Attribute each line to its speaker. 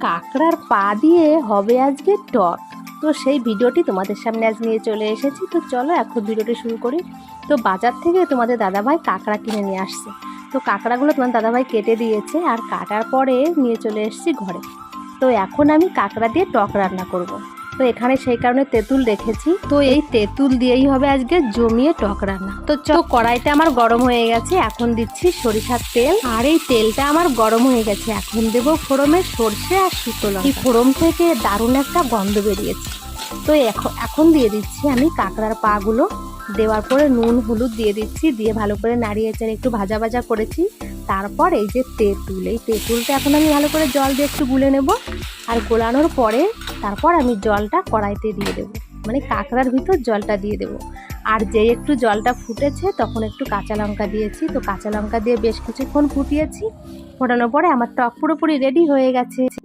Speaker 1: কাঁকড়ার পা দিয়ে হবে আজকে টক। তো সেই ভিডিওটি তোমাদের সামনে আজ নিয়ে চলে এসেছি। তো চলো এখন ভিডিওটি শুরু করি। তো বাজার থেকে তোমাদের দাদাভাই কাঁকড়া কিনে নিয়ে আসছে। তো কাঁকড়াগুলো তোমার দাদাভাই কেটে দিয়েছে, আর কাটার পরে নিয়ে চলে এসেছি ঘরে। তো এখন আমি কাঁকড়া দিয়ে টক রান্না করব। তো এখানে সেই কারণে তেঁতুল রেখেছি। তো এই তেঁতুল দিয়েই হবে আজকে জমিয়ে টক রান্না। তো কড়াইটা আমার গরম হয়ে গেছে, এখন দিচ্ছি সরিষার তেল। আর এই তেলটা আমার গরম হয়ে গেছে, এখন দেবো ফোড়নে সর্ষে আর শুকনো লঙ্কা। এই ফোড়ন থেকে দারুণ একটা গন্ধ বেরিয়েছে। তো এখন দিয়ে দিচ্ছি আমি কাঁকড়ার পাগুলো। দেওয়ার পরে নুন হলুদ দিয়ে দিচ্ছি, দিয়ে ভালো করে নাড়িয়ে চেড়ে একটু ভাজা ভাজা করেছি। তারপর এই যে তেঁতুল, এই তেঁতুলটা এখন আমি ভালো করে জল দিয়ে একটু গুলে নেব। আর গোলানোর পরে তারপর আমি জলটা কড়াইতে দিয়ে দেবো, মানে কাঁকড়ার ভিতর জলটা দিয়ে দেবো। আর যেই একটু জলটা ফুটেছে তখন একটু কাঁচা লঙ্কা দিয়েছি। তো কাঁচা লঙ্কা দিয়ে বেশ কিছুক্ষণ ফুটিয়েছি। ফোটানোর পরে আমার টক পুরোপুরি রেডি হয়ে গেছে।